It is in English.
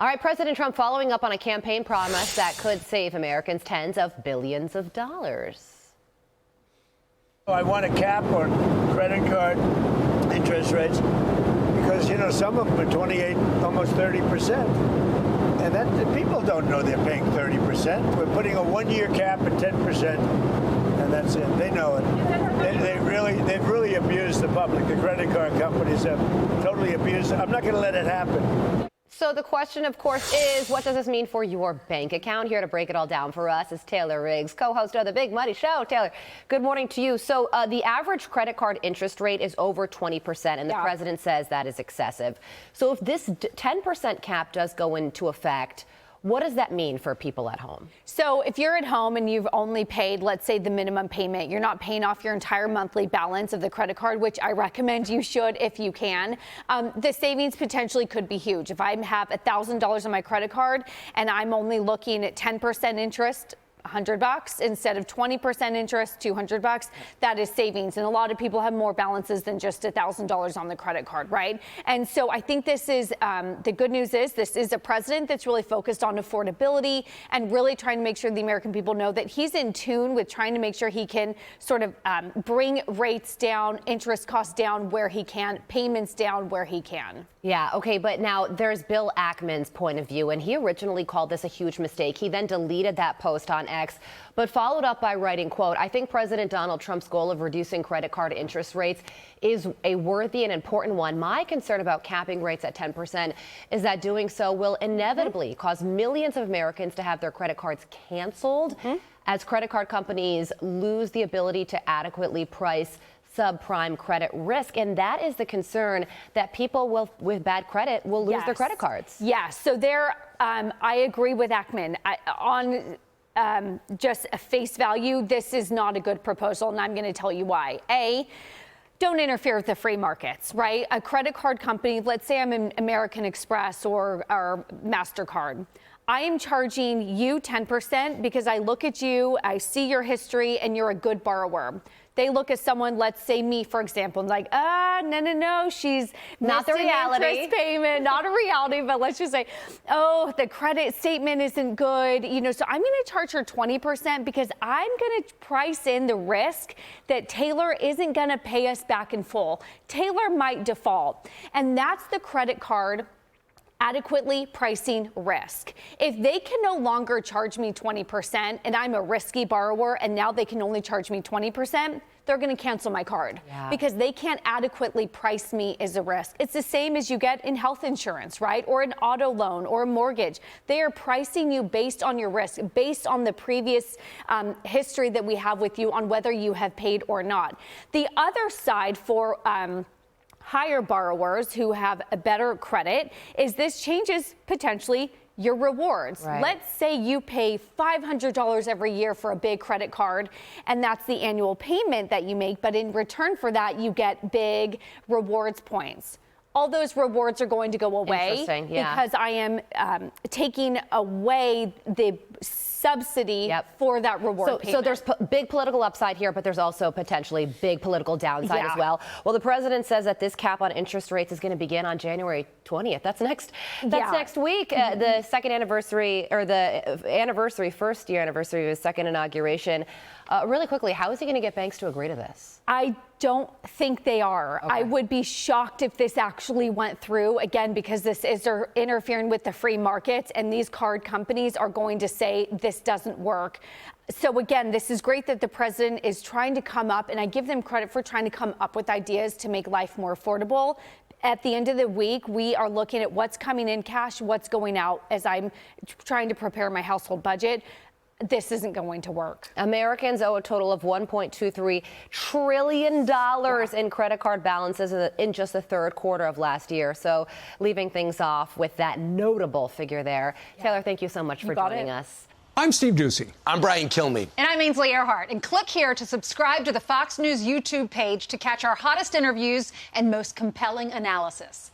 All right, President Trump following up on a campaign promise that could save Americans tens of billions of dollars. I want a cap on credit card interest rates because, some of them are 28, almost 30%. And that people don't know they're paying 30%. We're putting a one-year cap at 10%, and that's it. They know it. They've really abused the public. The credit card companies have totally abused it. I'm not going to let it happen. So the question, of course, is what does this mean for your bank account? Here to break it all down for us is Taylor Riggs, co-host of The Big Money Show. Taylor, good morning to you. So the average credit card interest rate is over 20%, and the president says that is excessive. So if this 10% cap does go into effect, what does that mean for people at home? So if you're at home and you've only paid, let's say, the minimum payment, you're not paying off your entire monthly balance of the credit card, which I recommend you should if you can, the savings potentially could be huge. If I have $1,000 on my credit card and I'm only looking at 10% interest, $100 instead of 20% interest, $200, that is savings. And a lot of people have more balances than just $1,000 on the credit card, right? And so I think this is, the good news is this is a president that's really focused on affordability and really trying to make sure the American people know that he's in tune with trying to make sure he can sort of bring rates down, interest costs down where he can, payments down where he can. Yeah, okay, but now there's Bill Ackman's point of view, and he originally called this a huge mistake. He then deleted that post on X, but followed up by writing, quote, "I think President Donald Trump's goal of reducing credit card interest rates is a worthy and important one. My concern about capping rates at 10% is that doing so will inevitably cause millions of Americans to have their credit cards canceled as credit card companies lose the ability to adequately price subprime credit risk." And that is the concern, that people with bad credit will lose their credit cards. Yes. So I agree with Ackman. Just a face value, this is not a good proposal, and I'm going to tell you why. Don't interfere with the free markets, right? A credit card company, let's say I'm in American Express or MasterCard. I am charging you 10% because I look at you, I see your history, and you're a good borrower. They look at someone, let's say me, for example, and like, no, she's not the reality. Interest payment, not a reality, but let's just say, oh, the credit statement isn't good. So I'm going to charge her 20% because I'm going to price in the risk that Taylor isn't going to pay us back in full. Taylor might default, and that's the credit card adequately pricing risk. If they can no longer charge me 20% and I'm a risky borrower and now they can only charge me 20%, they're going to cancel my card because they can't adequately price me as a risk. It's the same as you get in health insurance, right? Or an auto loan or a mortgage. They are pricing you based on your risk, based on the previous history that we have with you on whether you have paid or not. The other side for higher borrowers who have a better credit is this changes potentially your rewards. Right. Let's say you pay $500 every year for a big credit card, and that's the annual payment that you make, but in return for that, you get big rewards points. All those rewards are going to go away because I am taking away the subsidy for that reward payment. So there's big political upside here, but there's also potentially big political downside as well. Well, the president says that this cap on interest rates is going to begin on January 20th. That's next week. The second anniversary, or the first year anniversary of his second inauguration. Really quickly, how is he going to get banks to agree to this? I don't think they are. I would be shocked if this actually went through, again, because this is interfering with the free markets, and these card companies are going to say this doesn't work. So again, this is great that the president is trying to come up, and I give them credit for trying to come up with ideas to make life more affordable. At the end of the week, we are looking at what's coming in cash, what's going out as I'm trying to prepare my household budget. This isn't going to work. Americans owe a total of $1.23 trillion in credit card balances in just the third quarter of last year. So leaving things off with that notable figure there. Taylor, thank you so much for joining us. I'm Steve Doocy. I'm Brian Kilmeade. And I'm Ainsley Earhart. And click here to subscribe to the Fox News YouTube page to catch our hottest interviews and most compelling analysis.